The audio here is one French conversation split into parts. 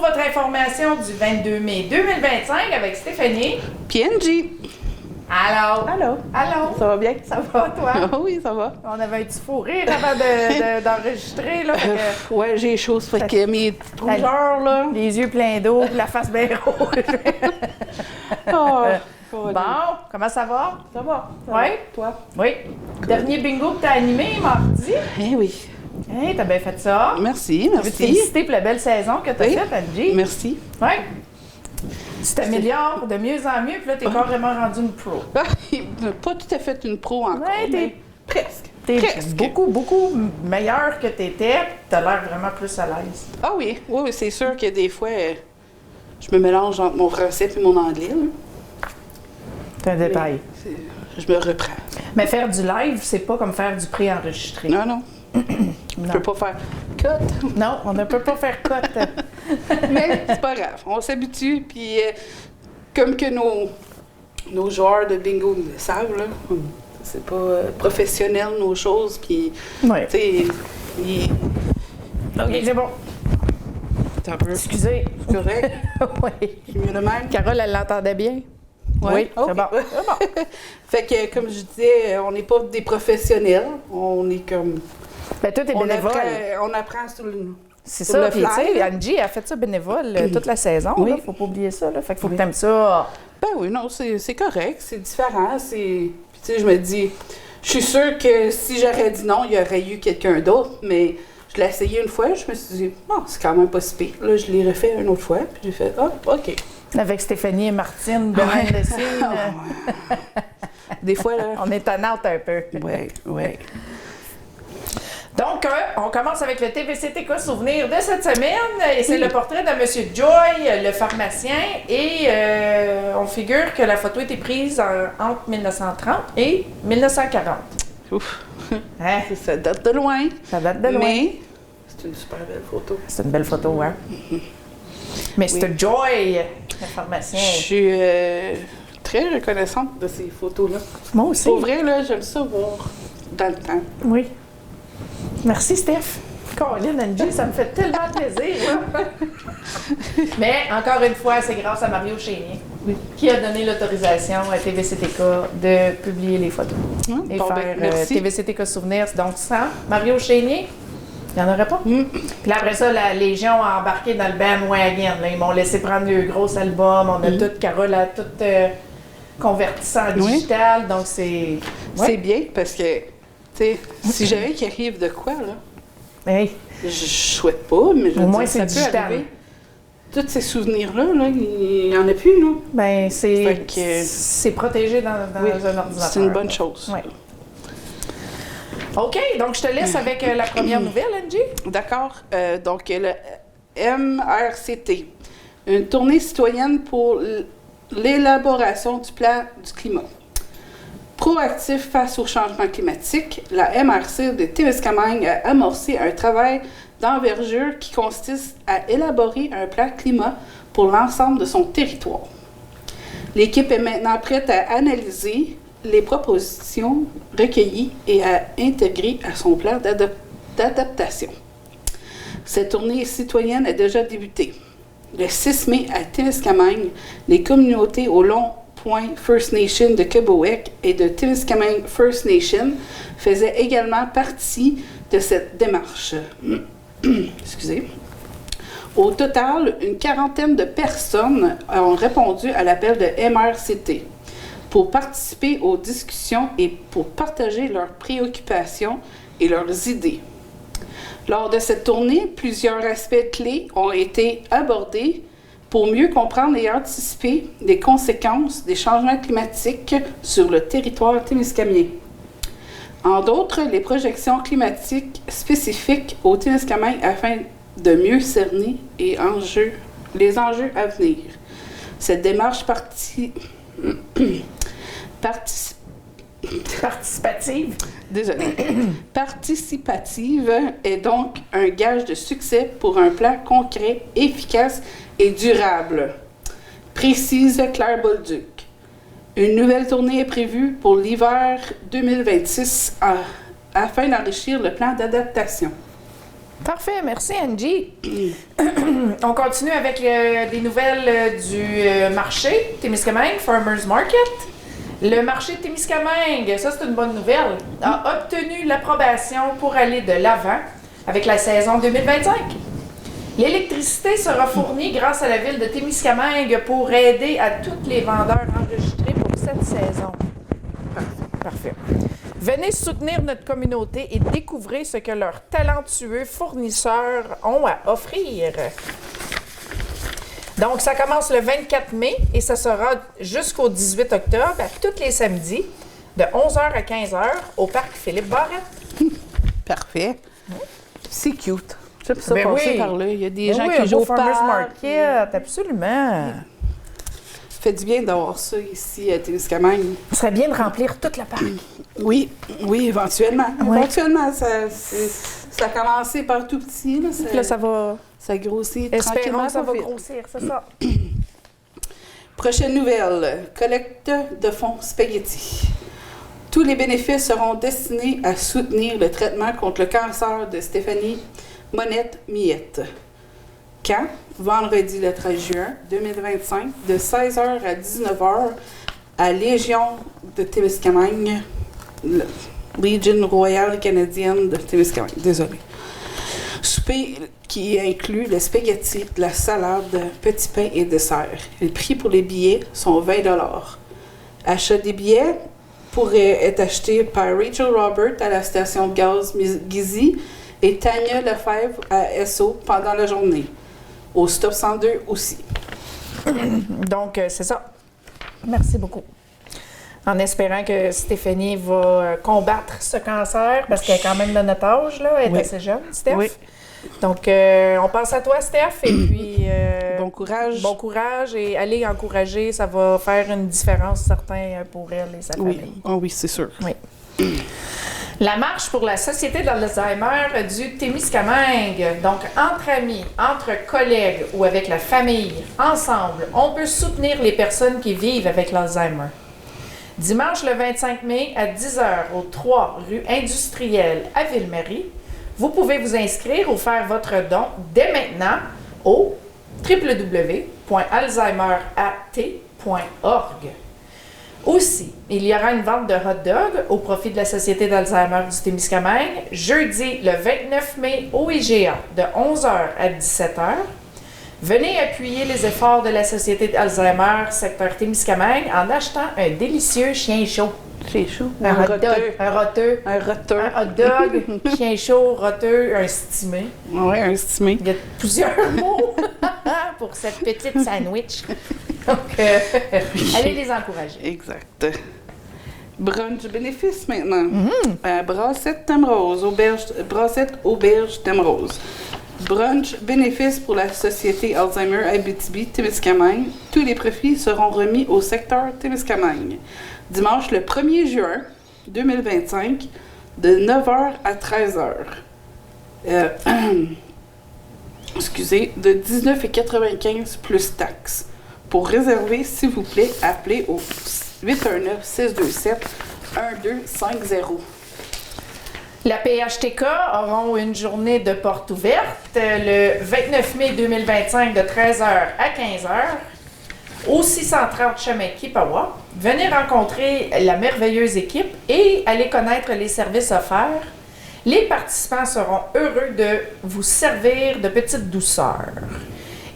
votre information du 22 mai 2025 avec Stéphanie. PNG. Allô? Allô. Allô? Ça va bien? Ça va, toi? Oui, ça va. On avait un petit fou rire avant d'enregistrer, là. Fait que Ouais, j'ai chaud, ça fait que mes rougeurs, là. les yeux pleins d'eau, puis la face bien rouge. Oh, Bon, comment ça va? ça va. Oui? Toi? Oui. Dernier bingo que t'as animé mardi. Eh oui. Hey, t'as bien fait ça. Merci, Je veux te merci. féliciter pour la belle saison que t'as Oui. faite, Angie. Merci. Oui. Tu t'améliores de mieux en mieux, puis là, t'es carrément rendu une pro. Pas tout à fait une pro encore, Ouais, mais presque. T'es Presque. beaucoup, beaucoup meilleure que t'étais, puis t'as l'air vraiment plus à l'aise. Ah oui, oui, c'est sûr que des fois, je me mélange entre mon français et mon anglais. Là. C'est un détail. Je me reprends. Mais faire du live, c'est pas comme faire du pré-enregistré. Non, non. Je Non. peux pas faire cut. Non, on ne peut pas faire cote. Mais c'est pas grave. On s'habitue. Puis, comme que nos joueurs de bingo le savent, là, c'est pas professionnel nos choses. Puis, Oui. tu sais, OK, c'est bon. c'est un peu Excusez. correct. Oui. C'est mieux de même. Carole, elle l'entendait bien? Oui, OK. c'est bon. Fait que, comme je disais, on n'est pas des professionnels. On est comme. Ben, toi, t'es bénévole. On apprend sur le. C'est sur ça. le Puis, tu sais, fly, là. Angie a fait ça bénévole toute la saison. Oui. Là, faut pas oublier ça. Là. Fait qu'il faut Oui. que t'aimes ça. Ben oui, non, c'est correct, c'est différent. Puis, tu sais, je me dis, je suis sûre que si j'aurais dit non, il y aurait eu quelqu'un d'autre, mais je l'ai essayé une fois, je me suis dit, non, c'est quand même pas si pire. Là, je l'ai refait une autre fois, puis j'ai fait, ah, OK. Avec Stéphanie et Martine, behind the scene. Des fois, là. On est tannante un peu. Ouais, ouais. Donc, on commence avec le TVCTK souvenir de cette semaine. Et c'est le portrait de M. Joy, le pharmacien. Et on figure que la photo a été prise entre 1930 et 1940. Ouf. Hein? Ça date de loin. Ça date de loin. Mais c'est une super belle photo. C'est une belle photo, hein? Mais c'est Joy, le pharmacien. Je suis très reconnaissante de ces photos-là. Moi aussi. Pour vrai, là, j'aime ça voir dans le temps. Oui. Merci, Steph. Colin, Angie, ça me fait tellement plaisir. Là. Mais encore une fois, c'est grâce à Mario Chénier qui a donné l'autorisation à TVCTK de publier les photos et Bon, faire ben, merci. TVCTK Souvenirs. Donc, sans Mario Chénier, il n'y en aurait pas. Puis là, après ça, la Légion a embarqué dans le bandwagon. Là. Ils m'ont laissé prendre le gros album. On a tout, Carole a tout converti ça en digital. Donc, c'est... C'est bien parce que, tu sais, si jamais qu'il arrive de quoi, là, Hey. je souhaite pas, mais je Au veux moins, dire, c'est ça peut digital. arriver. Tous ces souvenirs-là, là, il n'y en a plus, là. Ben, Fait que- c'est protégé dans Oui, un ordinateur. c'est une bonne chose. Oui. OK, donc je te laisse avec la première nouvelle, Angie. D'accord. Donc, le MRCT, une tournée citoyenne pour l'élaboration du plan du climat. Proactif face au changement climatique, la MRC de Témiscamingue a amorcé un travail d'envergure qui consiste à élaborer un plan climat pour l'ensemble de son territoire. L'équipe est maintenant prête à analyser les propositions recueillies et à intégrer à son plan d'adaptation. Cette tournée citoyenne a déjà débuté. Le 6 mai à Témiscamingue, les communautés au Long Point First Nation de Quebec et de Témiscamingue First Nation faisaient également partie de cette démarche. Excusez. Au total, une quarantaine de personnes ont répondu à l'appel de MRCT pour participer aux discussions et pour partager leurs préoccupations et leurs idées. Lors de cette tournée, plusieurs aspects clés ont été abordés pour mieux comprendre et anticiper les conséquences des changements climatiques sur le territoire témiscamien. En d'autres, les projections climatiques spécifiques au Témiscamingue afin de mieux cerner les enjeux à venir. Cette démarche participative est donc un gage de succès pour un plan concret, efficace et durable, précise Claire Bolduc. Une nouvelle tournée est prévue pour l'hiver 2026 afin d'enrichir le plan d'adaptation. Parfait, merci Angie. On continue avec des nouvelles du marché Témiscamingue, Farmers Market. Le marché de Témiscamingue, ça c'est une bonne nouvelle, a obtenu l'approbation pour aller de l'avant avec la saison 2025. L'électricité sera fournie grâce à la ville de Témiscamingue pour aider à tous les vendeurs enregistrés pour cette saison. Parfait. Venez soutenir notre communauté et découvrir ce que leurs talentueux fournisseurs ont à offrir. Donc, ça commence le 24 mai et ça sera jusqu'au 18 octobre, à tous les samedis, de 11h à 15h, au parc Philippe-Barrette. Parfait. C'est cute. J'aime ça Ben passer oui. par là. Il y a des gens Oui, qui un jouent beau au Farmers parc. Market, absolument. Ça fait du bien d'avoir ça ici à Témiscamingue. Ce serait bien de remplir toute la parc. Oui, oui, éventuellement. Ouais. Éventuellement, ça a commencé par tout petit. Là, Puis là, ça va... ça grossit Espérons tranquillement. que ça pas va vite. grossir, c'est ça. Prochaine nouvelle. Collecte de fonds spaghetti. Tous les bénéfices seront destinés à soutenir le traitement contre le cancer de Stéphanie Monette-Miette. Quand? Vendredi le 13 juin 2025, de 16h à 19h, à Légion de Témiscamingue, Légion royale canadienne de Témiscamingue. Désolé. Souper qui inclut le spaghetti, de la salade, petit pain et dessert. Le prix pour les billets sont 20 $. Achat des billets pourrait être acheté par Rachel Robert à la station de gaz Gizy et Tania Lefebvre à SO pendant la journée. Au Stop 102 aussi. Donc, c'est ça. Merci beaucoup. En espérant que Stéphanie va combattre ce cancer, parce qu'elle est quand même de notre âge, là. Elle est Oui. assez jeune, Steph. Oui. Donc, on pense à toi, Steph, et puis... Bon courage. Bon courage, et allez encourager, ça va faire une différence, certain, pour elle et sa Oui, famille. oh oui, c'est sûr. Oui. La marche pour la Société d'Alzheimer du Témiscamingue. Donc, entre amis, entre collègues ou avec la famille, ensemble, on peut soutenir les personnes qui vivent avec l'Alzheimer. Dimanche le 25 mai à 10h au 3 rue Industrielle à Ville-Marie, vous pouvez vous inscrire ou faire votre don dès maintenant au www.alzheimerat.org. Aussi, il y aura une vente de hot dogs au profit de la Société d'Alzheimer du Témiscamingue jeudi le 29 mai au IGA de 11h à 17h. Venez appuyer les efforts de la Société d'Alzheimer secteur Témiscamingue en achetant un délicieux chien chaud. C'est chaud. Un hot dog, un roteux, Un roteux. un hot dog, chien chaud, roteux, un stimé. Oui, un estimé. Il y a plusieurs mots pour cette petite sandwich. Donc, allez les encourager. Exact. Brunch bénéfice maintenant. Brassette Thème-Rose, Brassette Auberge Thème-Rose. Brunch bénéfice pour la Société Alzheimer Abitibi-Témiscamingue. Tous les profits seront remis au secteur Témiscamingue. Dimanche le 1er juin 2025, de 9h à 13h. Excusez, de 19,95 plus taxes. Pour réserver, s'il vous plaît, appelez au 819-627-1250. La PHTK auront une journée de porte ouverte le 29 mai 2025 de 13h à 15h au 630 chemin Kipawa. Venez rencontrer la merveilleuse équipe et aller connaître les services offerts. Les participants seront heureux de vous servir de petites douceurs.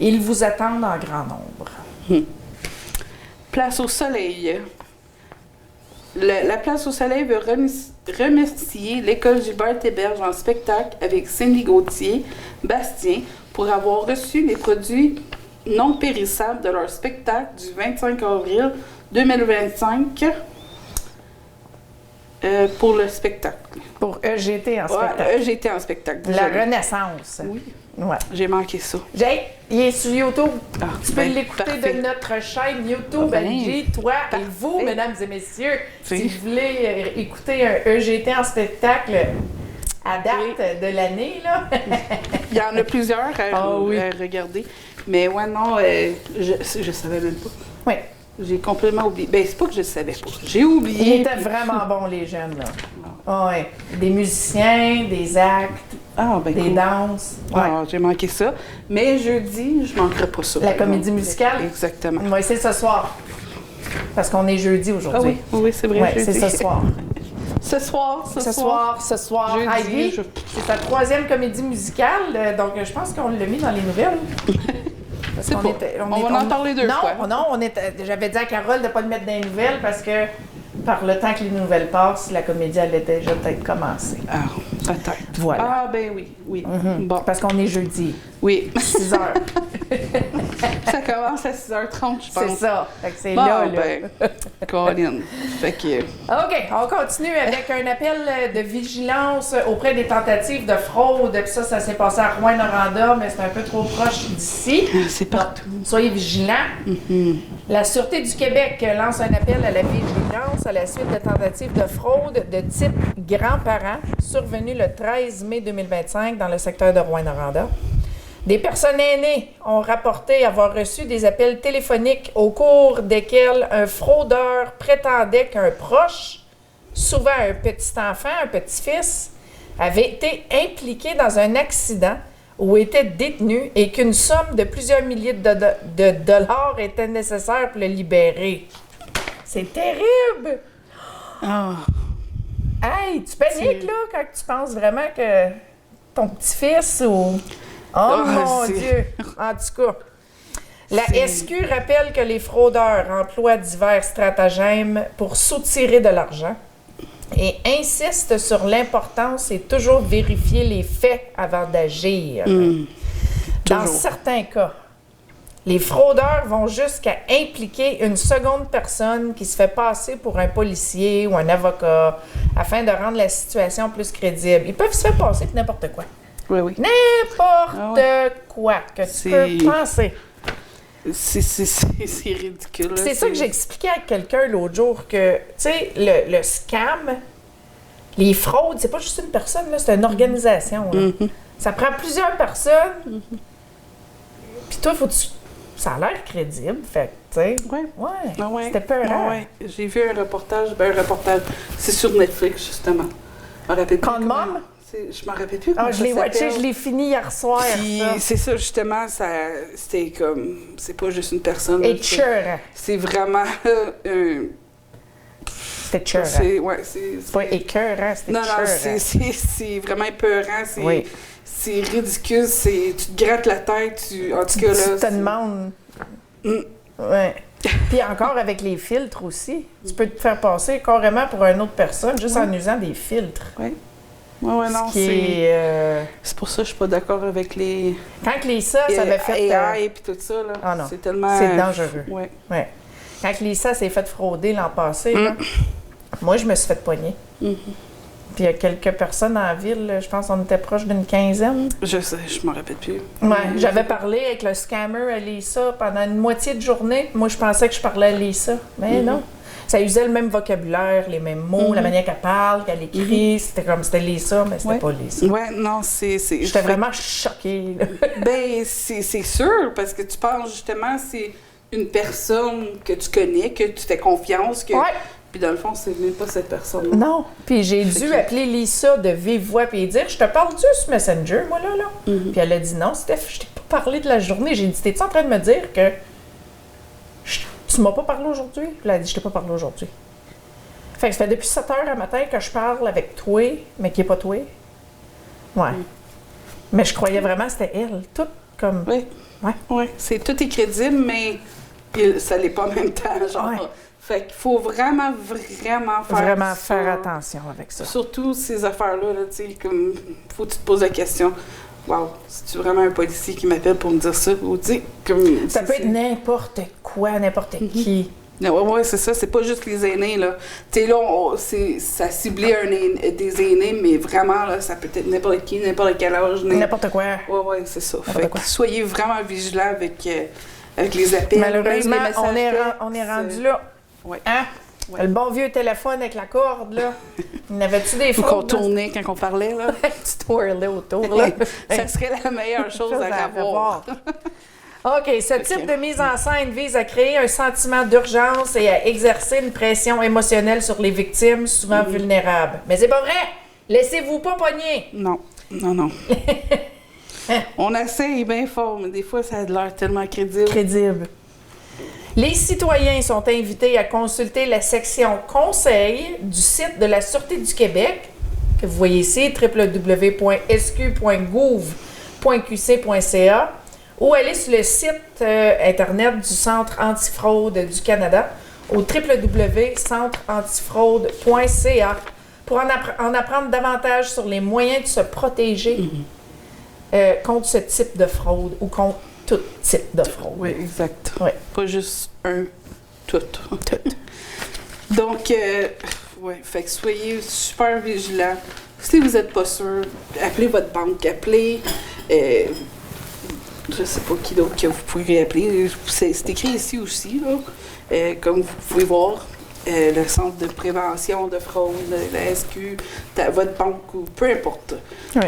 Ils vous attendent en grand nombre. Place au soleil. La Place au soleil veut remercier l'École Gilbert Héberge en spectacle avec Cindy Gauthier, Bastien, pour avoir reçu les produits non périssables de leur spectacle du 25 avril 2025 pour le spectacle. Pour EGT en spectacle. Ouais, j'étais en spectacle. La désolée. Renaissance. Oui, Ouais. j'ai manqué ça. Jay, il est sur YouTube. Ah, Tu peux ben, l'écouter parfait. de notre chaîne YouTube, Ben, Angie, toi et vous, parfait. mesdames et messieurs. Oui. Si vous voulez écouter un EGT en spectacle à date de l'année, là. Il y en a plusieurs à oui. regarder. Mais ouais, non, je savais même pas. Oui. J'ai complètement oublié. Ben, c'est pas que je savais pas. J'ai oublié. Ils étaient vraiment bons, les jeunes, là. Ah ouais. Des musiciens, des actes. Ah, ben des cool. danses. Ouais. Ah, j'ai manqué ça. Mais jeudi, je manquerai pas ça. La par comédie exemple. musicale? Exactement. On va essayer ce soir. Parce qu'on est jeudi Ah aujourd'hui. oui, oui, c'est vrai. Ouais, jeudi. c'est ce soir. Ce soir. Jeudi, Heidi, c'est sa 3e comédie musicale, donc je pense qu'on l'a mis dans les nouvelles. Parce C'est qu'on pas. était- On va en parler deux fois. Non, j'avais dit à Carole de ne pas le mettre dans les nouvelles parce que par le temps que les nouvelles passent, la comédie allait déjà peut-être commencer. Ah, peut-être. Voilà. Ah, ben oui, oui. Mhm. Bon, Parce qu'on est jeudi, oui. 6 heures. Ça commence à 6h30, je pense. C'est ça. Fait que c'est Bon, là. ben, Colin. Fait que... OK, on continue avec un appel de vigilance auprès des tentatives de fraude. Puis ça s'est passé à Rouyn-Noranda, mais c'est un peu trop proche d'ici. C'est partout. Donc, soyez vigilants. La Sûreté du Québec lance un appel à la vigilance à la suite de tentatives de fraude de type grands-parents survenues le 13 mai 2025 dans le secteur de Rouyn-Noranda. Des personnes aînées ont rapporté avoir reçu des appels téléphoniques au cours desquels un fraudeur prétendait qu'un proche, souvent un petit-enfant, un petit-fils, avait été impliqué dans un accident ou était détenu et qu'une somme de plusieurs milliers de dollars était nécessaire pour le libérer. C'est terrible! Ah, Hey, tu paniques, là, quand tu penses vraiment que ton petit-fils ou... Oh mon c'est- Dieu! En tout cas, la SQ rappelle que les fraudeurs emploient divers stratagèmes pour soutirer de l'argent et insiste sur l'importance et toujours vérifier les faits avant d'agir. Dans toujours. certains cas, les fraudeurs vont jusqu'à impliquer une seconde personne qui se fait passer pour un policier ou un avocat afin de rendre la situation plus crédible. Ils peuvent se faire passer pour n'importe quoi. oui, oui. N'importe Ah ouais. quoi que tu C'est- peux penser. C'est ridicule. là. C'est ça que j'ai expliqué à quelqu'un l'autre jour, que, tu sais, le scam, les fraudes, c'est pas juste une personne, là, c'est une organisation. Là. Ça prend plusieurs personnes. Puis toi, faut que tu... Ça a l'air crédible, fait que, tu sais. Ouais. Ouais. Ah ouais. C'était peurant. Ah ouais. J'ai vu un reportage. C'est sur Netflix, justement. Je me rappelle plus. Con comment- Mom? Je m'en rappelle plus. Ah, comment je ça l'ai watché, s'appelle. je l'ai fini hier soir. Puis ça. c'est ça, justement, c'était comme. C'est pas juste une personne. Et là, tcheur. c'est vraiment. C'était tcheur. C'est Pas écœurant, c'était Non, non, tcheur. c'est vraiment épeurant. Oui. C'est ridicule. Tu te grattes la tête. En tout cas, là. Tu te demandes. Ouais. Puis encore avec les filtres aussi. Tu peux te faire passer carrément pour une autre personne juste en usant des filtres. Oui. Ouais, non, Ce qui est, c'est pour ça que je suis pas d'accord avec les. Quand Lisa, ça avait fait... AI et puis tout ça, là. Ah non. C'est tellement. C'est dangereux. Ouais. Ouais. Quand Lisa s'est fait frauder l'an passé, là, moi, je me suis fait pogner. Puis il y a quelques personnes en ville, là, je pense qu'on était proche d'une quinzaine. Je sais, je m'en rappelle plus. Ouais, j'avais parlé avec le scammer à Lisa pendant une moitié de journée. Moi, je pensais que je parlais à Lisa, mais non. Ça usait le même vocabulaire, les mêmes mots, la manière qu'elle parle, qu'elle écrit. C'était Lisa, mais c'était pas Lisa. Ouais, non, c'est. J'étais vraiment choquée. Là. Ben, c'est sûr, parce que tu penses justement, c'est une personne que tu connais, que tu fais confiance, que. Ouais. Puis dans le fond, c'est même pas cette personne. Non. Puis j'ai Fait dû que- appeler Lisa de vive voix et dire, je te parle-tu sur Messenger, moi, là? Puis elle a dit non, Steph, je t'ai pas parlé de la journée. J'ai dit, t'es-tu en train de me dire que tu m'as pas parlé aujourd'hui? Puis elle a dit, je t'ai pas parlé aujourd'hui. Fait que ça fait depuis 7 heures à matin que je parle avec toi, mais qui est pas toi. Ouais. Mais je croyais vraiment que c'était elle. Tout comme... Oui. Ouais. Oui. Tout est crédible, mais ça l'est pas en même temps, genre. Ouais. Fait qu'il faut vraiment faire Vraiment ça. faire attention avec ça. Surtout ces affaires-là, là, tu sais, comme, faut que tu te poses la question. Wow, c'est-tu vraiment un policier qui m'appelle pour me dire ça? Ou, tu sais, comme. Ça peut être n'importe quoi, n'importe qui. Oui, c'est ça, c'est pas juste les aînés, là. Tu sais, là, ça ciblait des aînés, mais vraiment, là, ça peut être n'importe qui, n'importe quel âge. N'importe quoi. Oui, c'est ça. Fait quoi. que soyez vraiment vigilants avec les appels. Malheureusement, même les on est, messages on est textes. rendu là. Ouais. Hein? Ouais. Le bon vieux téléphone avec la corde, là. N'avais-tu des Faut qu'on fraudes? tournait quand on parlait, là. Tu twirlais autour, là. Ça serait la meilleure chose à avoir. OK, ce type de mise en scène vise à créer un sentiment d'urgence et à exercer une pression émotionnelle sur les victimes, souvent vulnérables. Mais c'est pas vrai! Laissez-vous pas pogner! Non. Non, non. On essaye bien fort, mais des fois, ça a l'air tellement crédible. Crédible. Les citoyens sont invités à consulter la section Conseil du site de la Sûreté du Québec, que vous voyez ici, www.sq.gouv.qc.ca, ou aller sur le site Internet du Centre antifraude du Canada, au www.centreantifraude.ca, pour en apprendre davantage sur les moyens de se protéger contre ce type de fraude ou contre tout type de fraude. Oui, exact. Oui. Pas juste un, tout. Donc, fait que soyez super vigilants. Si vous n'êtes pas sûr, appelez votre banque, appelez, je sais pas qui d'autre que vous pouvez appeler. C'est écrit ici aussi, là, comme vous pouvez voir. Le Centre de prévention de fraude, la SQ, votre banque, ou peu importe. Oui.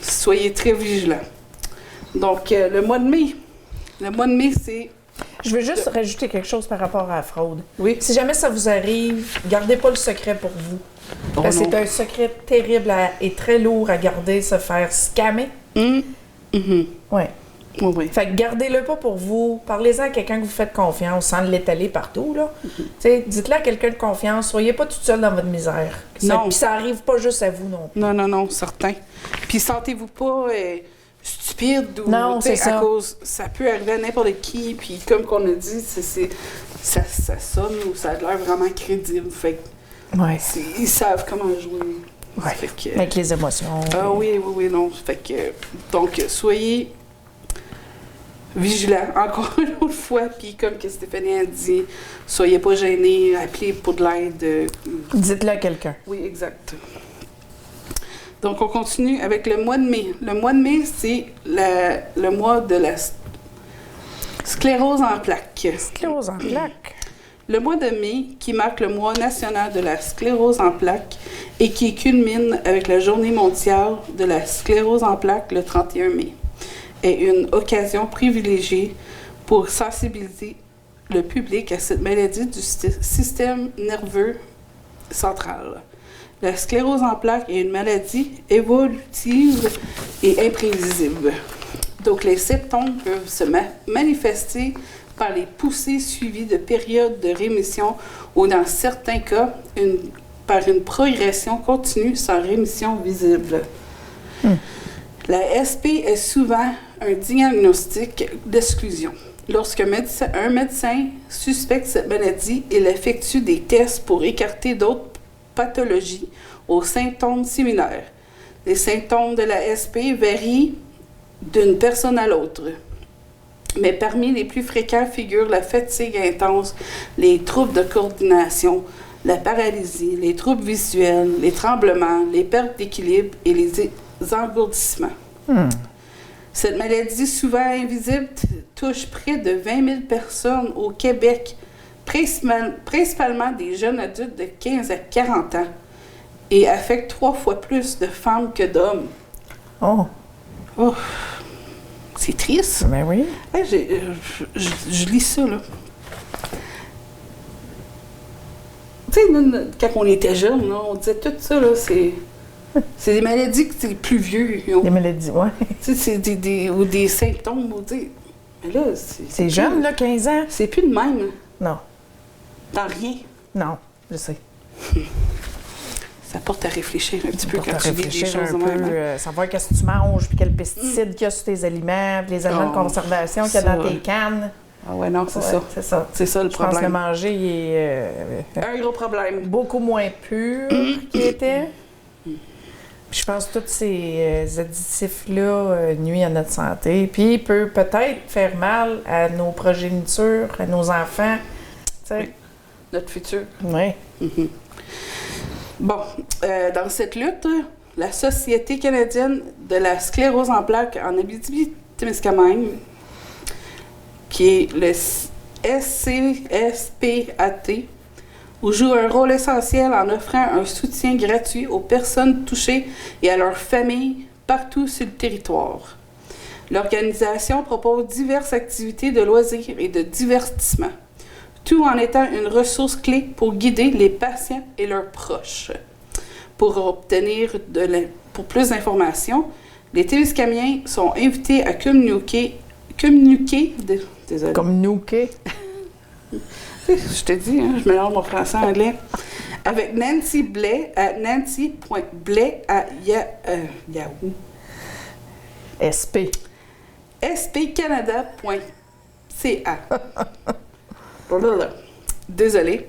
Soyez très vigilants. Donc, le mois de mai, c'est... Je veux juste rajouter quelque chose par rapport à la fraude. Oui. Si jamais ça vous arrive, gardez pas le secret pour vous. Oh Parce que non. c'est un secret terrible et très lourd à garder, se faire scammer. Mhm. Ouais. Oui, oui. Fait que gardez-le pas pour vous. Parlez-en à quelqu'un que vous faites confiance sans l'étaler partout, là. Tu sais, dites-le à quelqu'un de confiance. Soyez pas toute seule dans votre misère. Non. Puis ça arrive pas juste à vous non plus. Non, certain. Puis sentez-vous pas stupide ou Non, tu sais, c'est ça. à cause ça peut arriver à n'importe qui, puis comme qu'on a dit, ça sonne ou ça a l'air vraiment crédible. Fait que Ouais. ils savent comment jouer. Ouais. Fait que, Avec les émotions. ah oui, non. Fait que donc soyez vigilants encore une autre fois, puis comme que Stéphanie a dit, soyez pas gênés, appelez pour de l'aide. Dites-le à quelqu'un. Oui, exact. Donc, on continue avec le mois de mai. Le mois de mai, c'est le mois de la sclérose en plaques. Sclérose en plaques. Le mois de mai, qui marque le mois national de la sclérose en plaques et qui culmine avec la journée mondiale de la sclérose en plaques le 31 mai, est une occasion privilégiée pour sensibiliser le public à cette maladie du système nerveux central. La sclérose en plaques est une maladie évolutive et imprévisible. Donc, les symptômes peuvent se manifester par les poussées suivies de périodes de rémission ou, dans certains cas, par une progression continue sans rémission visible. La SP est souvent un diagnostic d'exclusion. Lorsqu'un médecin suspecte cette maladie, il effectue des tests pour écarter d'autres pathologies aux symptômes similaires. Les symptômes de la SP varient d'une personne à l'autre, mais parmi les plus fréquents figurent la fatigue intense, les troubles de coordination, la paralysie, les troubles visuels, les tremblements, les pertes d'équilibre et les engourdissements. Cette maladie, souvent invisible, touche près de 20 000 personnes au Québec, principalement des jeunes adultes de 15 à 40 ans, et affecte 3 fois plus de femmes que d'hommes. Oh, Oh, c'est triste. ben oui. Hey, je lis ça, là. Tu sais, nous, quand on était jeunes, là, on disait tout ça, là, c'est des maladies que les plus vieux ils ont. Des maladies, ouais. Tu sais, c'est ou des symptômes, ou tu sais. Mais là, C'est jeune, là, 15 ans? c'est plus de même. Non, Dans rien. non, je sais. Ça porte à réfléchir un petit peu Pour quand te tu vis des réfléchir choses un de peu, même. Hein. savoir qu'est-ce que tu manges, puis quels pesticides qu'il y a sur tes aliments, puis les agents de conservation qu'il y a ça, dans tes cannes. Ah ouais, non, c'est Ouais, ça. C'est ça. C'est ça le Je pense que le problème. manger il est Un gros problème. beaucoup moins pur qu'il était. Puis je pense que tous ces additifs-là nuisent à notre santé. Puis il peut peut-être faire mal à nos progénitures, à nos enfants. Tu sais. Oui. Notre futur. Oui. Bon, dans cette lutte, la Société canadienne de la sclérose en plaques en Abitibi-Témiscamingue, qui est le SCSPAT, joue un rôle essentiel en offrant un soutien gratuit aux personnes touchées et à leurs familles partout sur le territoire. L'organisation propose diverses activités de loisirs et de divertissement, tout en étant une ressource clé pour guider les patients et leurs proches. Pour obtenir pour plus d'informations, les Témiscamingiens sont invités à communiquer désolé. Communiquer. Je te dis, hein, je mélange mon français et anglais. Avec Nancy Blais à nancy.blais à Yahoo. SP. spcanada.ca. Désolé.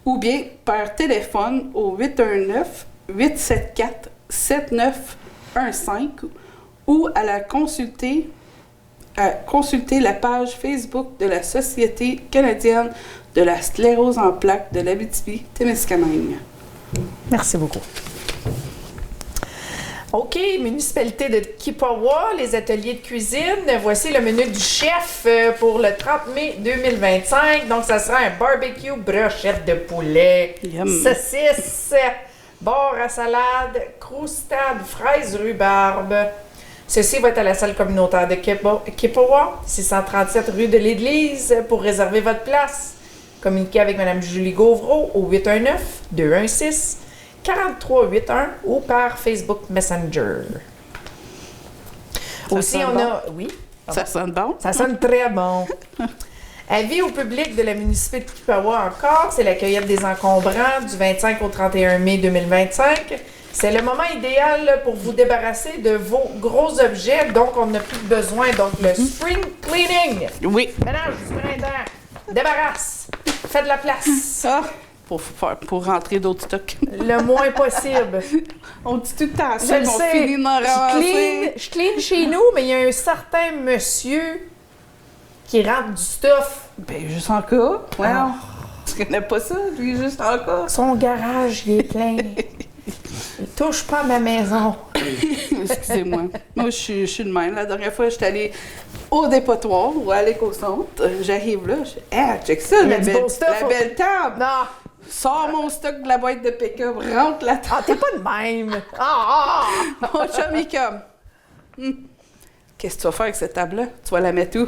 Ou bien par téléphone au 819-874-7915 ou à consulter la page Facebook de la Société canadienne de la sclérose en plaques de l'Abitibi-Témiscamingue. Merci beaucoup. OK, municipalité de Kipawa, les ateliers de cuisine. Voici le menu du chef pour le 30 mai 2025. Donc, ça sera un barbecue, brochette de poulet, saucisse, bar à salade, croustade, fraises, rhubarbe. Ceci va être à la salle communautaire de Kipawa, 637 rue de l'Église. Pour réserver votre place, communiquez avec Mme Julie Gauvreau au 819-216-4381 ou par Facebook Messenger. Aussi, on a... Oui? Ça sonne bon? Ça sonne très bon. Avis au public de la municipalité de Kipawa encore, c'est la cueillette des encombrants du 25 au 31 mai 2025. C'est le moment idéal pour vous débarrasser de vos gros objets, donc on n'a plus besoin. Donc le spring cleaning. Oui. Ménage du printemps. Débarrasse. Fais de la place. Pour rentrer d'autres stocks. Le moins possible. On dit tout le temps Je ça, le on sais. finit d'en ramasser. Je clean chez nous, mais il y a un certain monsieur qui rentre du stuff. Ben, juste en cas. Ouais. Tu connais pas ça, lui, juste en cas? Son garage, il est plein. Il touche pas à ma maison. Excusez-moi. Moi, je suis de même. La dernière fois, j'étais allée au dépotoir ou à l'éco-centre. J'arrive là, je dis, check ça, Il y a la du beau stuff, belle table. Non! Sors mon stock de la boîte de pick-up, rentre la table. Ah, t'es pas de même! Mon chum est comme, qu'est-ce que tu vas faire avec cette table-là? Tu vas la mettre où?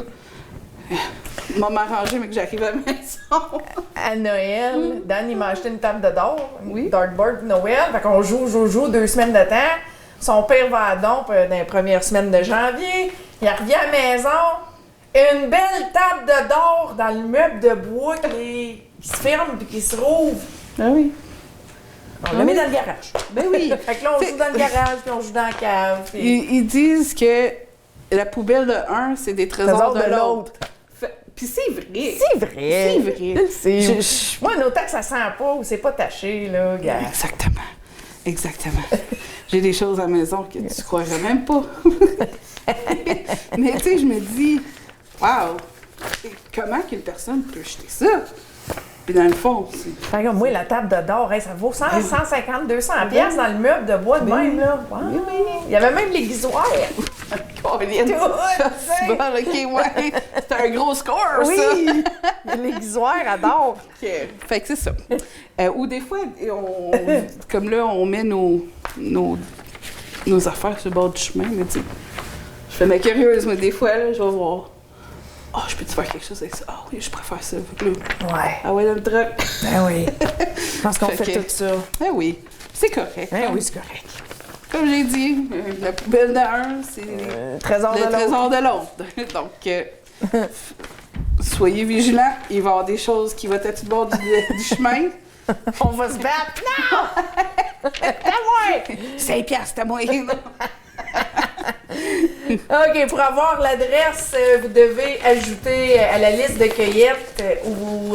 Je vais m'arranger, mais que j'arrive à la maison. À Noël, Dan, il m'a acheté une table de d'or, Oui. une dartboard de Noël. Fait qu'on joue 2 semaines de temps. Son père va à Dompe dans les premières semaines de janvier. Il revient à la maison. Une belle table de d'or dans le meuble de bois qui se ferme puis qui se rouvre. Ah oui. On l'a mis dans le garage. Ben oui. Fait que là, on joue dans le garage puis on joue dans la cave. Puis... Ils disent que la poubelle de un, c'est des trésors de l'autre. Puis c'est vrai. C'est vrai. C'est vrai. Je le sais. Moi, autant que ça sent pas ou c'est pas taché, là, gars. Exactement. Exactement. J'ai des choses à la maison que tu croirais même pas. Mais tu sais, je me dis, wow, comment qu'une personne peut jeter ça? Puis dans le fond, c'est... Fait que moi, la table de d'or, ça vaut 100, 150, 200 pièces dans le meuble de bois de même, là. Wow. Il y avait même l'aiguisoire. Caroline, c'est bon, OK, ouais. C'est un gros score, ça. Oui, l'aiguisoire adore. OK. Fait que c'est ça. Ou des fois, comme là, on met nos affaires sur le bord du chemin, mais tu sais, je fais ma curieuse, mais des fois, là, je vais voir. Ah, je peux-tu faire quelque chose avec ça? Ah oui, je préfère ça. Fait que là, Ouais. ah ouais, dans le truck. Ben oui. Je pense qu'on Fait fait que- tout ça. Ah oui, c'est correct. Ben oui, c'est correct. Comme j'ai dit, la poubelle d'un, c'est Trésor de le l'autre. trésor de l'autre. Donc, soyez vigilants. Il va y avoir des choses qui vont être sur le bord du chemin. On va se battre. Non! C'est à moi! 5 piastres, à moi. OK, pour avoir l'adresse, vous devez ajouter à la liste de cueillettes ou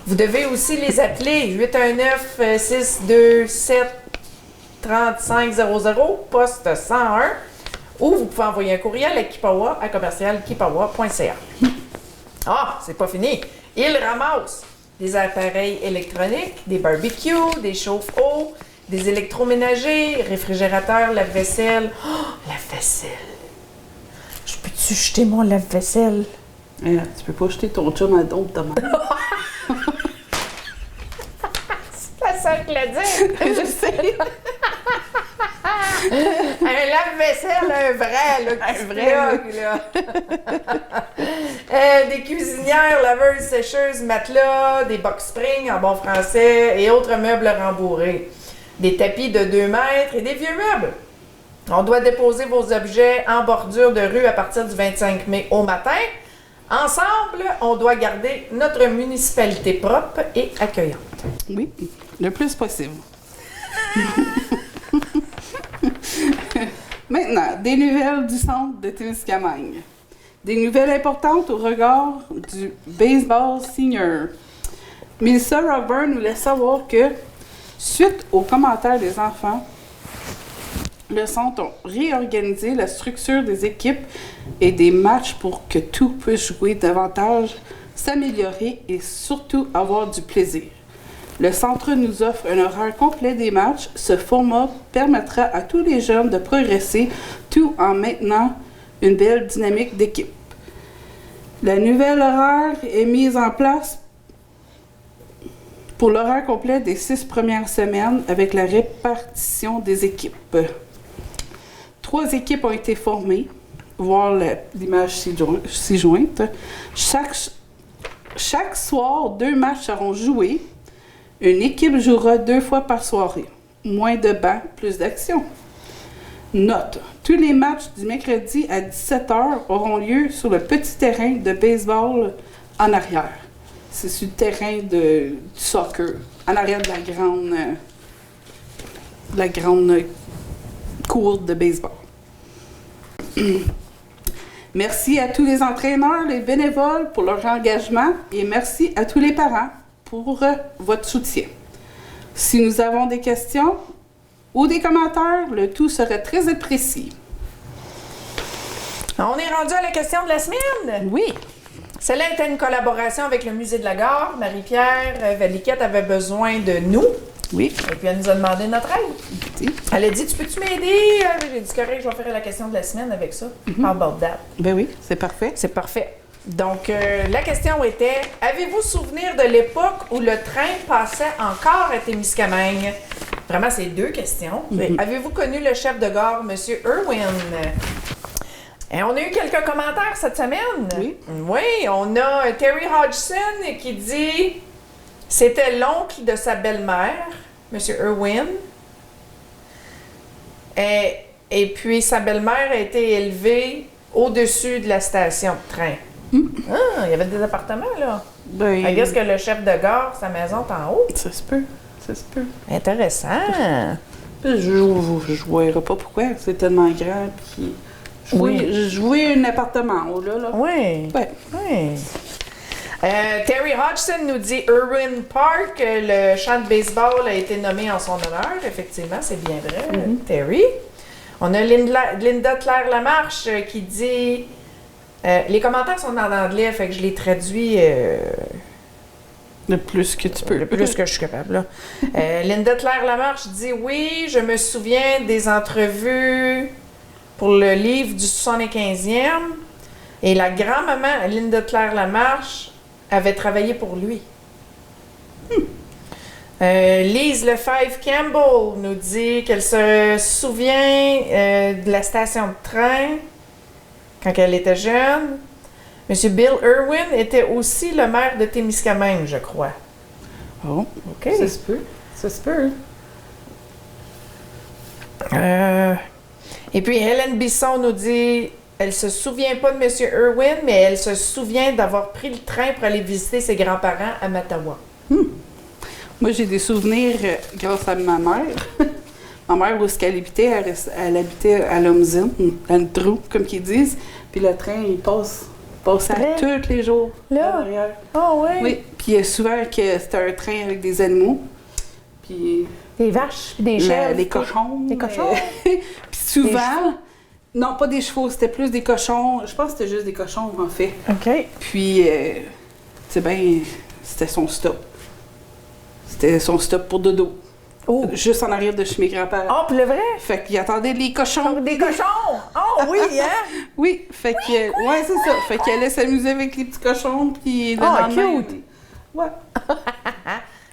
vous devez aussi les appeler 819-627-3500, poste 101, ou vous pouvez envoyer un courriel à Kipawa à commercial-kipawa.ca. Ah, c'est pas fini. Ils ramassent des appareils électroniques, des barbecues, des chauffe-eau, des électroménagers, réfrigérateurs, lave-vaisselle. Oh, lave-vaisselle! Je peux-tu jeter mon lave-vaisselle? Tu peux pas jeter ton chum à d'autres demain. C'est la seule qui l'a dit! Je sais. Un lave-vaisselle, un vrai, là, qui Un se vrai, plug, là. Des cuisinières, laveuses, sécheuses, matelas, des box springs en bon français et autres meubles rembourrés. Des tapis de 2 mètres et des vieux meubles. On doit déposer vos objets en bordure de rue à partir du 25 mai au matin. Ensemble, on doit garder notre municipalité propre et accueillante. Oui, le plus possible. Maintenant, des nouvelles du centre de Témiscamingue. Des nouvelles importantes au regard du baseball senior. Melissa Robert nous laisse savoir que, suite aux commentaires des enfants, le centre a réorganisé la structure des équipes et des matchs pour que tout puisse jouer davantage, s'améliorer et surtout avoir du plaisir. Le centre nous offre un horaire complet des matchs. Ce format permettra à tous les jeunes de progresser tout en maintenant une belle dynamique d'équipe. La nouvelle horaire est mise en place pour l'horaire complet des 6 premières semaines avec la répartition des équipes. 3 équipes ont été formées, voir l'image ci-jointe. Chaque soir, 2 matchs seront joués. Une équipe jouera 2 fois par soirée. Moins de bancs, plus d'action. Note, tous les matchs du mercredi à 17h auront lieu sur le petit terrain de baseball en arrière. C'est sur le terrain du soccer, en arrière de la grande cour de baseball. Merci à tous les entraîneurs, les bénévoles pour leur engagement et merci à tous les parents pour votre soutien. Si nous avons des questions ou des commentaires, le tout serait très apprécié. On est rendu à la question de la semaine. Oui. Celle-là était une collaboration avec le Musée de la Gare. Marie-Pierre Valiquette avait besoin de nous. Oui. Et puis elle nous a demandé notre aide. Elle a dit, tu peux-tu m'aider? J'ai dit, correct, je vais faire la question de la semaine avec ça. How about that? Ben oui, c'est parfait. C'est parfait. Donc, la question était, avez-vous souvenir de l'époque où le train passait encore à Témiscamingue? Vraiment, c'est 2 questions. Avez-vous connu le chef de gare, M. Irwin? Et on a eu quelques commentaires cette semaine. Oui. Oui, on a Terry Hodgson qui dit, c'était l'oncle de sa belle-mère, M. Irwin. Et puis, sa belle-mère a été élevée au-dessus de la station de train. Ah, il y avait des appartements, là. Ben, I guess que le chef de gare, sa maison est en haut. ça se peut. Ça se peut. Intéressant. Je ne voyais pas pourquoi. C'est tellement grand. Puis je voyais un appartement en haut, là. Oui. Ouais. Oui. Terry Hodgson nous dit Irwin Park, le champ de baseball a été nommé en son honneur. Effectivement, c'est bien vrai, Terry. On a Linda Claire Lamarche qui dit les commentaires sont en anglais, fait que je les traduis le plus que tu peux. le plus que je suis capable. Là. Linda Claire Lamarche dit oui, je me souviens des entrevues pour le livre du 75e. Et la grand-maman, Linda Claire Lamarche, avait travaillé pour lui. Lise Lefebvre Campbell nous dit qu'elle se souvient de la station de train quand elle était jeune. Monsieur Bill Irwin était aussi le maire de Témiscamingue, je crois. Oh, OK. ça se peut. Ça se peut. Et puis Hélène Bisson nous dit elle se souvient pas de Monsieur Irwin, mais elle se souvient d'avoir pris le train pour aller visiter ses grands-parents à Mattawa. Moi, j'ai des souvenirs grâce à ma mère. Ma mère, où est-ce qu'elle habitait, elle habitait à Lomzin, dans le trou, comme qu'ils disent. Puis le train, il passait tous les jours. Là? Oh oui? Oui, puis souvent que c'était un train avec des animaux. Puis des vaches, des chèvres. Les cochons. Des cochons? Puis souvent, non, pas des chevaux, c'était plus des cochons. Je pense que c'était juste des cochons, en fait. OK. Puis, c'est bien, c'était son stop. C'était son stop pour dodo. Oh. Juste en arrière de chez mes grands-parents. Oh, pour le vrai? Fait qu'il attendait les cochons. Des cochons! Oh oui, hein? Oui, fait que, ouais, c'est ça. Fait qu'elle allait s'amuser avec les petits cochons, puis le lendemain... Cute! Ouais.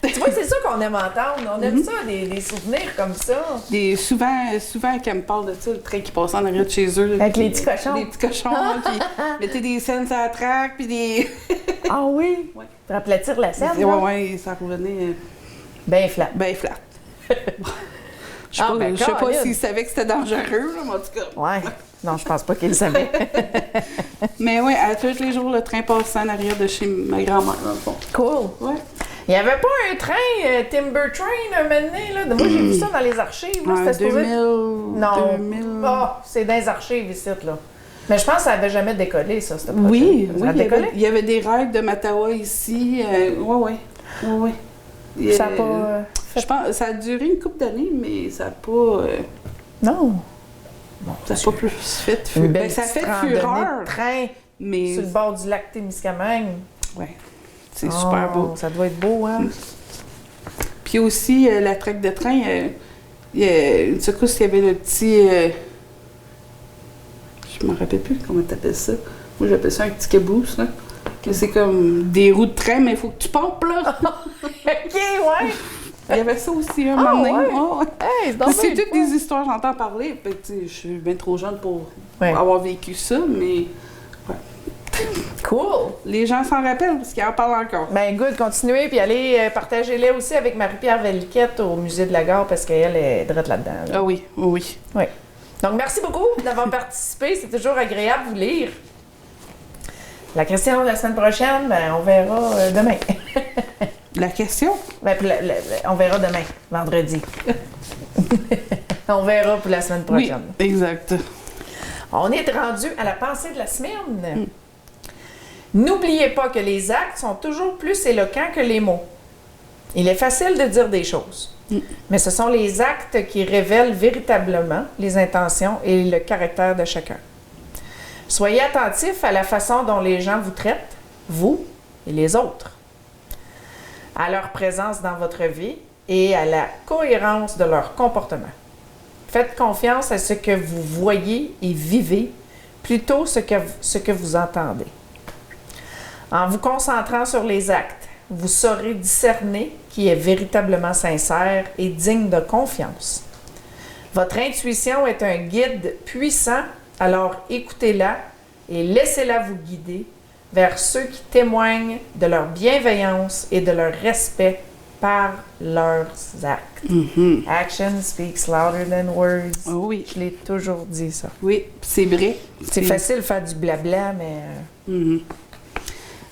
Tu vois, c'est ça qu'on qu'on aime entendre. On aime ça, des souvenirs comme ça. Souvent, quand me parle de ça, le train qui passe en arrière de chez eux. Avec les petits cochons. Les petits cochons, puis mettez des scènes sur la traque, puis des... Ah oui? Ouais. Pour aplatir la scène, Ouais, là? ouais, ça revenait Ben flat. bien flat. Je ben, sais pas Caroline. s'ils savaient que c'était dangereux, là, mais en tout cas. Ouais. Non, je pense pas qu'il le savait. Mais oui, à tous les jours, le train passait en arrière de chez ma grand-mère, dans le fond. Cool. Ouais. Il n'y avait pas un train, Timber Train, un moment donné, là? Moi, j'ai vu ça dans les archives. Là, En c'était supposé... 2000... Non. 2000... Ah, c'est dans les archives ici, là. Mais je pense que ça n'avait jamais décollé, ça, ce projet. Oui, Ça a décollé? il y avait des rêves de Matawa ici. Oui. Ça a pas... Je pense ça a duré une couple d'années, mais ça n'a pas... Non. ça n'a pas plus fait Une fureur. belle Ça petite fait randonnée fureur, de train mais... sur le bord du lac Témiscamingue. Ouais, c'est super beau. Ça doit être beau, hein? Puis aussi, la traque de train, une secousse, il y avait le petit... je me rappelle plus comment t'appelles ça. Moi, j'appelle ça un petit caboose, là. Que c'est comme des roues de train, mais il faut que tu pompes, là. OK, ouais. Il y avait ça aussi, un moment donné. ouais? Oh, ouais. Hey, donc C'est bien toutes le des histoires, j'entends parler. Fait que, tu sais, je suis bien trop jeune pour Ouais. avoir vécu ça, mais fun. Cool. les gens s'en rappellent parce qu'ils en parlent encore. Ben, good, continuez, puis allez partager-les aussi avec Marie-Pierre Velliquette au Musée de la Gare, parce qu'elle est drette là-dedans. Là. Ah oui, oui. Oui. Donc, merci beaucoup d'avoir participé. C'est toujours agréable de vous lire. La question de la semaine prochaine, ben, on verra demain. La question? Ben, puis on verra demain, vendredi. On verra pour la semaine prochaine. Oui, exact. On est rendu à la pensée de la semaine. N'oubliez pas que les actes sont toujours plus éloquents que les mots. Il est facile de dire des choses, mais ce sont les actes qui révèlent véritablement les intentions et le caractère de chacun. Soyez attentifs à la façon dont les gens vous traitent, vous et les autres, à leur présence dans votre vie et à la cohérence de leur comportement. Faites confiance à ce que vous voyez et vivez, plutôt ce que vous entendez. En vous concentrant sur les actes, vous saurez discerner qui est véritablement sincère et digne de confiance. Votre intuition est un guide puissant, alors écoutez-la et laissez-la vous guider vers ceux qui témoignent de leur bienveillance et de leur respect par leurs actes. Action speaks louder than words. Oh oui. Je l'ai toujours dit, ça. Oui, c'est vrai. C'est facile de faire du blabla, mais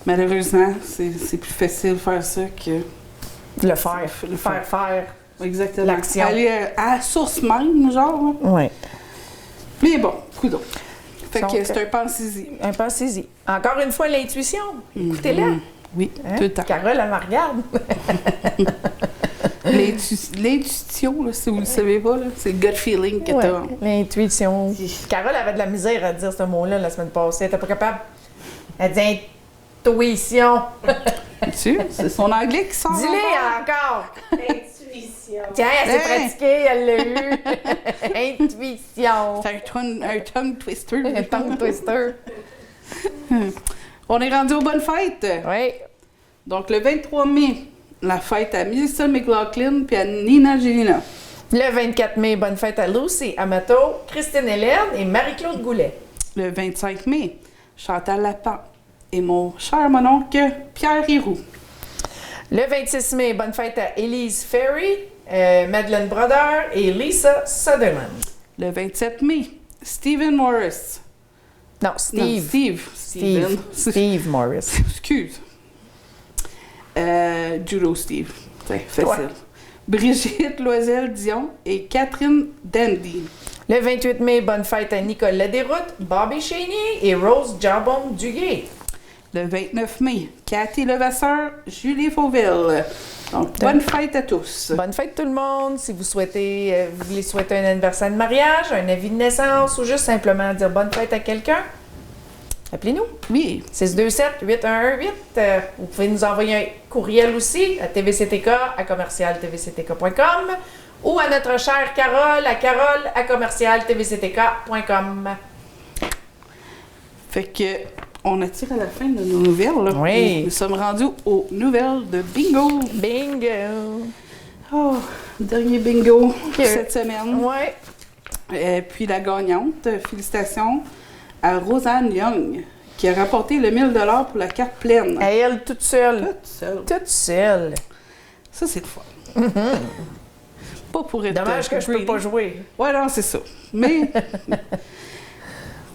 Malheureusement, c'est plus facile de faire ça que... le faire. Le faire. Faire. Exactement. L'action. Aller à la source même, genre. Hein. Oui. Mais bon, coudonc. Fait Donc, que c'est un pensez-y. Un pensez-y. Encore une fois, l'intuition. Écoutez-la. Oui, Hein? tout le temps. Carole, elle me regarde. L'intuition, là, si vous ne le savez pas, là, c'est le gut feeling que Ouais, t'as. l'intuition. Carole avait de la misère à dire ce mot-là la semaine passée. Elle n'était pas capable. Elle dit intuition. Tu c'est son anglais qui sort. Dis-le encore. Intuition. Tiens, elle s'est Hein? pratiquée, elle l'a eu. Intuition. C'est un tongue twister. Un tongue twister. On est rendu aux bonnes fêtes. Oui. Donc, le 23 mai, la fête à Melissa McLaughlin puis à Nina Gelina. Le 24 mai, bonne fête à Lucy Amato, Christine Hélène et Marie-Claude Goulet. Le 25 mai, Chantal Lapin et mon cher mononcle Pierre Héroux. Le 26 mai, bonne fête à Élise Ferry, Madeleine Brodeur et Lisa Sutherland. Le 27 mai, Stephen Morris. Non, Non, Steve. Steve. Steve. Steve Morris. Excuse. Judo Steve. C'est facile. Ouais. Brigitte Loisel-Dion et Catherine Dandy. Le 28 mai, bonne fête à Nicole Ladéroute, Bobby Chénier et Rose Jabon Duguay. Le 29 mai, Cathy Levasseur, Julie Fauville. Donc, bonne fête à tous. Bonne fête tout le monde. Si vous souhaitez, vous voulez souhaiter un anniversaire de mariage, un avis de naissance ou juste simplement dire bonne fête à quelqu'un, appelez-nous. Oui. 627-8118. Vous pouvez nous envoyer un courriel aussi à tvctk@tvctk.com ou à notre chère Carole à carole@tvctk.com. Fait que, on attire à la fin de nos nouvelles. Là. Oui. Nous sommes rendus aux nouvelles de Bingo. Bingo! Oh, dernier bingo cette semaine. Ouais. Puis la gagnante, félicitations à Rosanne Young, qui a rapporté le 1000 $ pour la carte pleine. À elle, toute seule. Toute seule. Toute seule. Ça, c'est le fun. Pas pour être... Dommage que je peux pas jouer. Ouais, non, c'est ça. Mais...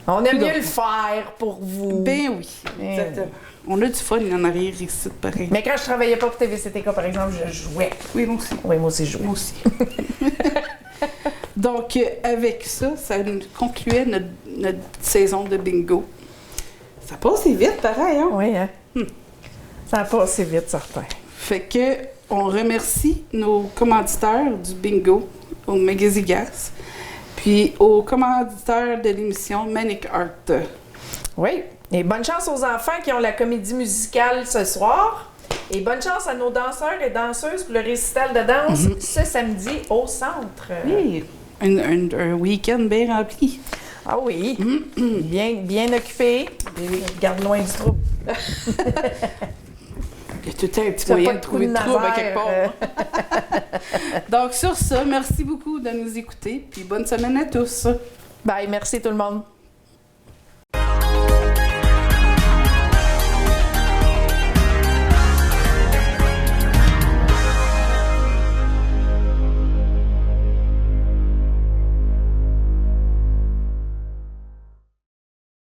On aime mieux le faire pour vous. Ben oui, exactement. On a du fun en arrière ici, pareil. Mais quand je travaillais pas pour TVCTK, par exemple, je jouais. Oui, moi aussi. Oui, moi aussi, je jouais. Moi aussi. Donc, avec ça, ça nous concluait notre saison de bingo. Ça passe vite, pareil, hein? Oui, hein? Ça a passé vite, certain. Fait que, on remercie nos commanditaires du bingo au Magazigas, puis aux commanditaires de l'émission Manic Art. Oui. Et bonne chance aux enfants qui ont la comédie musicale ce soir. Et bonne chance à nos danseurs et danseuses pour le récital de danse ce samedi au centre. Oui, un week-end bien rempli. Ah oui, bien occupé. Garde loin du trouble. Il y a tout le temps un petit Tu n'as moyen pas de de trou trouver de de trouble à quelque nazaire. part. Donc sur ça, merci beaucoup de nous écouter, puis bonne semaine à tous. Bye, merci tout le monde.